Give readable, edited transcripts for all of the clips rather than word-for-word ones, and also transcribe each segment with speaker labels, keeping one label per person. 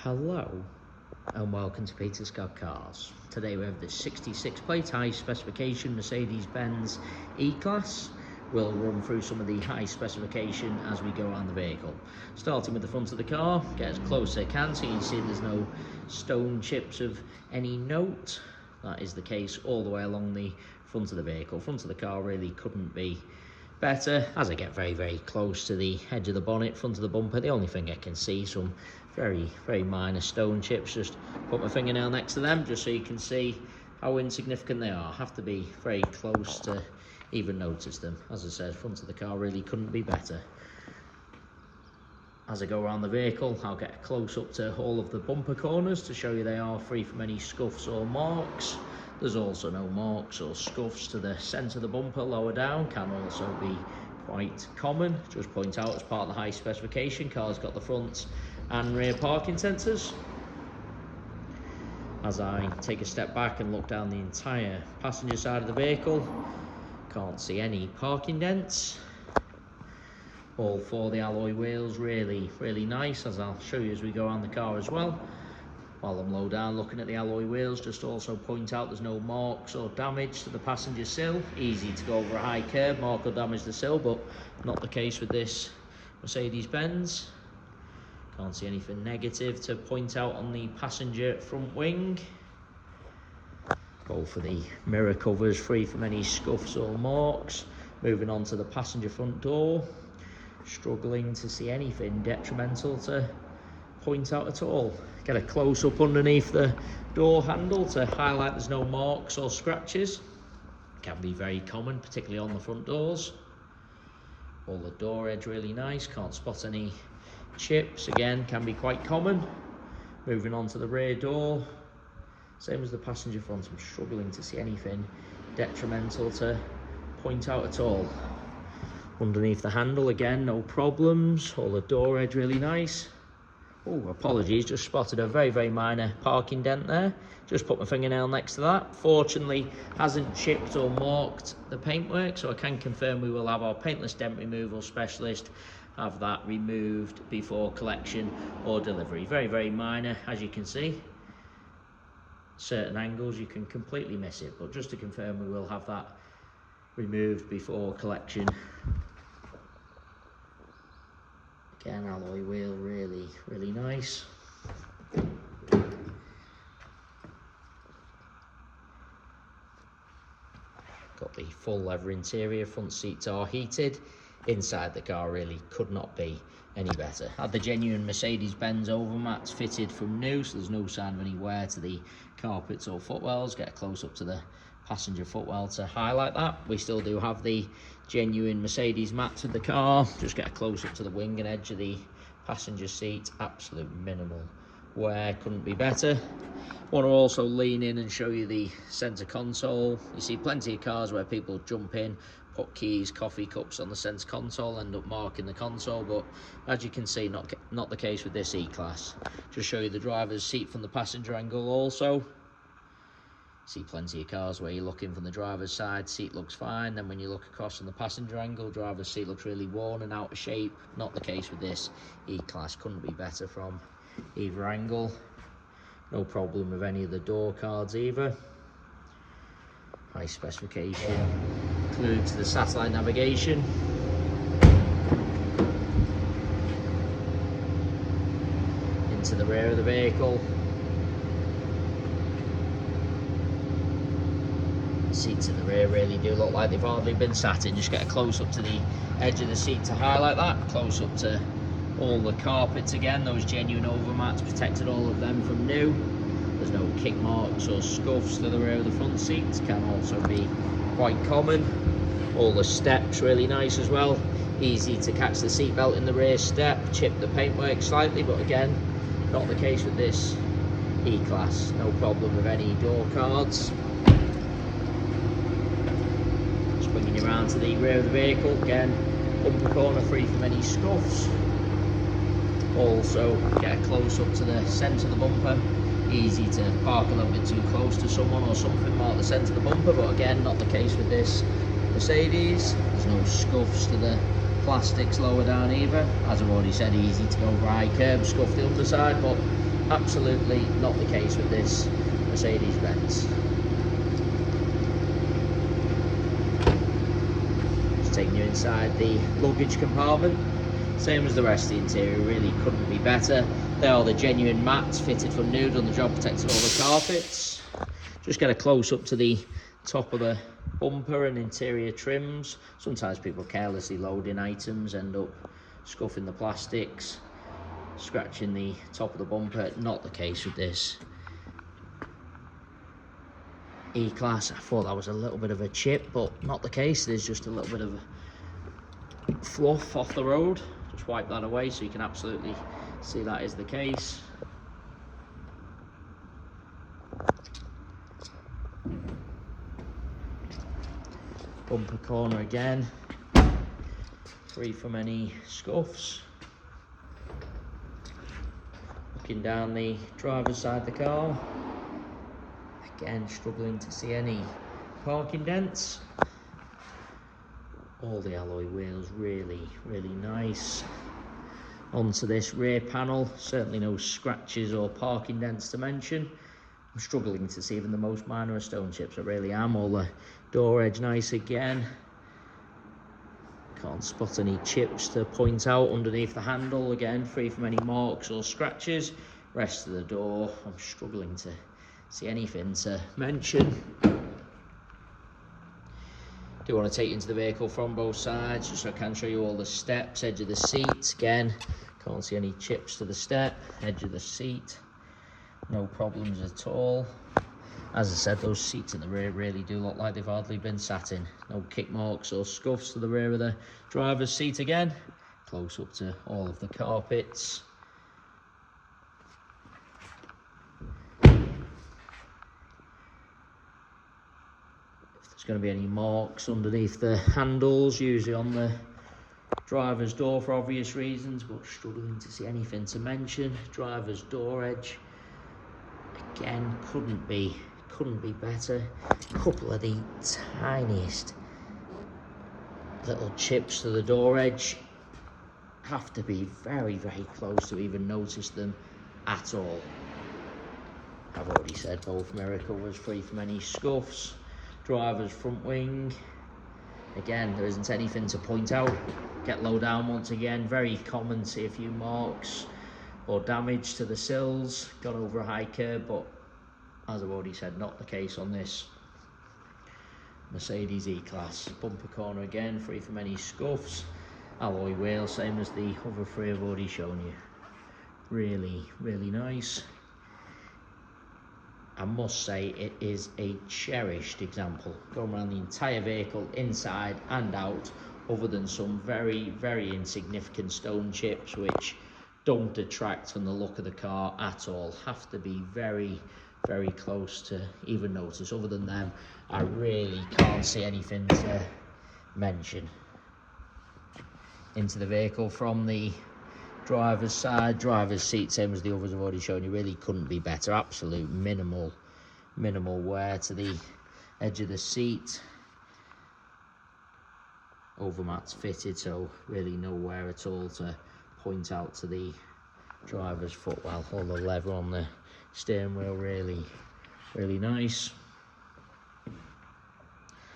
Speaker 1: Hello and welcome to Peter's Got Cars. Today we have the 66 plate high specification Mercedes-Benz E-Class. We'll run through some of the high specification as we go around the vehicle. Starting with the front of the car, get as close as I can so you can see there's no stone chips of any note. That is the case all the way along the front of the vehicle. Front of the car really couldn't be better. As I get very close to the edge of the bonnet, front of the bumper, the only thing I can see some very minor stone chips. Just put my fingernail next to them just so you can see how insignificant they are. Have to be very close to even notice them. As I said, front of the car really couldn't be better. As I go around the vehicle, I'll get close up to all of the bumper corners to show you they are free from any scuffs or marks. There's also no marks or scuffs to the centre of the bumper lower down, can also be quite common. Just point out as part of the high specification, car's got the front and rear parking sensors. As I take a step back and look down the entire passenger side of the vehicle, can't see any parking dents. All four of the alloy wheels really nice, as I'll show you as we go around the car as well. While I'm low down looking at the alloy wheels, just also point out there's no marks or damage to the passenger sill. Easy to go over a high curb, mark or damage the sill, but not the case with this Mercedes-Benz. Can't see anything negative to point out on the passenger front wing. Go for the mirror covers, free from any scuffs or marks. Moving on to the passenger front door. Struggling to see anything detrimental to point out at all. Get a close up underneath the door handle to highlight there's no marks or scratches. Can be very common, particularly on the front doors. All the door edge really nice, can't spot any chips, again can be quite common. Moving on to the rear door, same as the passenger front, I'm struggling to see anything detrimental to point out at all. Underneath the handle, again, no problems. All the door edge really nice. Oh, apologies, just spotted a very minor parking dent there. Just put my fingernail next to that. Fortunately, hasn't chipped or marked the paintwork, so I can confirm we will have our paintless dent removal specialist have that removed before collection or delivery. Very minor, as you can see. Certain angles you can completely miss it, but just to confirm we will have that removed before collection. Again, alloy wheel really nice. Got the full leather interior, front seats are heated. Inside the car really could not be any better. Had the genuine Mercedes-Benz overmats fitted from new, so there's no sign of any wear to the carpets or footwells. Get a close up to the passenger footwell to highlight that. We still do have the genuine Mercedes mats in the car. Just get a close up to the wing and edge of the passenger seat. Absolute minimal wear, couldn't be better. Want to also lean in and show you the center console. You see plenty of cars where people jump in, put keys, coffee cups on the center console, end up marking the console, but as you can see, not the case with this E-Class. Just show you the driver's seat from the passenger angle also. See plenty of cars where you're looking from the driver's side, seat looks fine, then when you look across from the passenger angle, driver's seat looks really worn and out of shape. Not the case with this E-Class, couldn't be better from either angle. No problem with any of the door cards either. High specification includes the satellite navigation. Into the rear of the vehicle. Seats in the rear really do look like they've hardly been sat in. Just get a close up to the edge of the seat to highlight that. Close up to all the carpets again, those genuine overmats protected all of them from new. There's no kick marks or scuffs to the rear of the front seats, can also be quite common. All the steps really nice as well. Easy to catch the seat belt in the rear step, chip the paintwork slightly, but again, not the case with this E-Class. No problem with any door cards. Bringing you around to the rear of the vehicle, again, bumper corner free from any scuffs. Also, get a close up to the centre of the bumper. Easy to park a little bit too close to someone or something, mark the centre of the bumper, but again, not the case with this Mercedes. There's no scuffs to the plastics lower down either. As I've already said, easy to go over high curb, scuff the underside, but Absolutely not the case with this Mercedes-Benz. Just taking you inside the luggage compartment. Same as the rest of the interior, really couldn't be better. They are the genuine mats fitted from new, on the job, protecting all the carpets. Just get a close up to the top of the bumper and interior trims. Sometimes people carelessly loading items end up scuffing the plastics, scratching the top of the bumper. Not the case with this E-Class. I thought that was a little bit of a chip, but not the case. There's just a little bit of fluff off the road. Just wipe that away so you can absolutely see that is the case. Bumper corner again, free from any scuffs. Looking down the driver's side of the car, again struggling to see any parking dents. All the alloy wheels really nice. Onto this rear panel, certainly no scratches or parking dents to mention. I'm struggling to see even the most minor of stone chips, I really am. All the door edge nice again. Can't spot any chips to point out underneath the handle, again free from any marks or scratches. Rest of the door, I'm struggling to see anything to mention. Do want to take you into the vehicle from both sides just so I can show you all the steps. Edge of the seat, again can't see any chips to the step. Edge of the seat, no problems at all. As I said, those seats in the rear really do look like they've hardly been sat in. No kick marks or scuffs to the rear of the driver's seat again. Close up to all of the carpets. If there's going to be any marks underneath the handles, usually on the driver's door for obvious reasons, but struggling to see anything to mention. Driver's door edge, again, couldn't be better. A couple of the tiniest little chips to the door edge. Have to be very close to even notice them at all. I've already said both mirror covers free from any scuffs. Driver's front wing, again there isn't anything to point out. Get low down once again, very common to see a few marks or damage to the sills. Gone over a high curb, but as I've already said, not the case on this Mercedes E-Class. Bumper corner again, free from any scuffs. Alloy wheel, same as the other three I've already shown you. Really nice. I must say it is a cherished example. Going around the entire vehicle, inside and out, other than some very insignificant stone chips which don't detract from the look of the car at all. Have to be very close to even notice. Other than them, I really can't see anything to mention. Into the vehicle from the driver's side, driver's seat, same as the others I've already shown you, really couldn't be better. Absolute minimal wear to the edge of the seat. Overmats fitted, so really no wear at all to point out to the driver's foot. Well, all the leather on the steering wheel, really nice.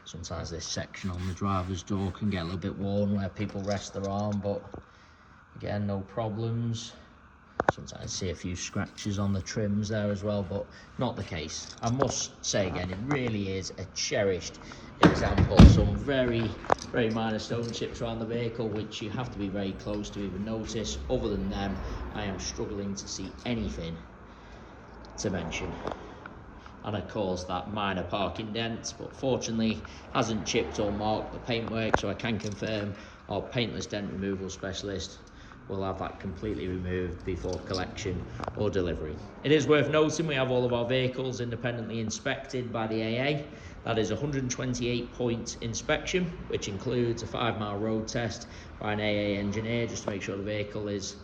Speaker 1: Sometimes this section on the driver's door can get a little bit worn where people rest their arm, but again, no problems. Sometimes see a few scratches on the trims there as well, but not the case. I must say again, it really is a cherished example. Some very minor stone chips around the vehicle, which you have to be very close to even notice. Other than them, I am struggling to see anything to mention. And of course that minor parking dent, but fortunately hasn't chipped or marked the paintwork, so I can confirm our paintless dent removal specialist will have that completely removed before collection or delivery. It is worth noting we have all of our vehicles independently inspected by the AA. That is a 128-point inspection, which includes a 5-mile road test by an AA engineer just to make sure the vehicle is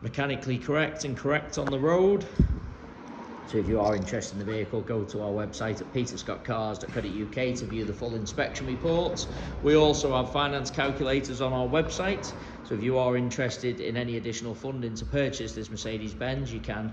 Speaker 1: mechanically correct and correct on the road. So if you are interested in the vehicle, go to our website at peterscottcars.co.uk to view the full inspection report. We also have finance calculators on our website, so if you are interested in any additional funding to purchase this Mercedes-Benz, you can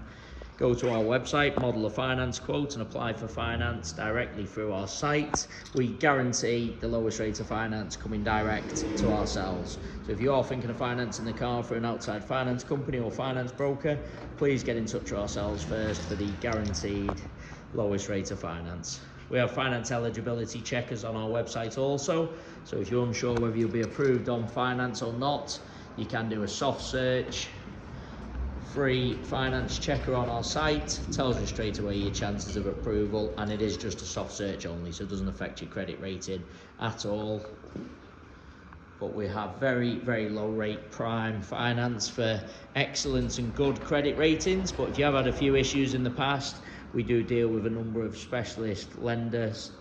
Speaker 1: go to our website, model a finance quote and apply for finance directly through our site. We guarantee the lowest rate of finance coming direct to ourselves. So if you are thinking of financing the car for an outside finance company or finance broker, please get in touch with ourselves first for the guaranteed lowest rate of finance. We have finance eligibility checkers on our website also, so if you're unsure whether you'll be approved on finance or not, you can do a soft search. Free finance checker on our site, tells you straight away your chances of approval, and it is just a soft search only, so it doesn't affect your credit rating at all. But we have very low rate prime finance for excellent and good credit ratings. But if you have had a few issues in the past, we do deal with a number of specialist lenders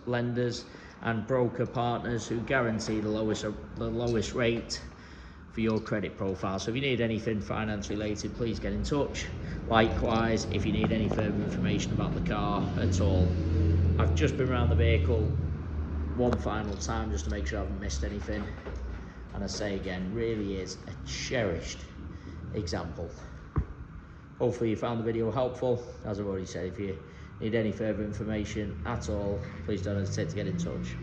Speaker 1: and broker partners who guarantee the lowest rate for your credit profile. So if you need anything finance related, please get in touch. Likewise, if you need any further information about the car at all. I've just been around the vehicle one final time just to make sure I haven't missed anything, and I say again, really is a cherished example. Hopefully you found the video helpful. As I've already said, if you need any further information at all, please don't hesitate to get in touch.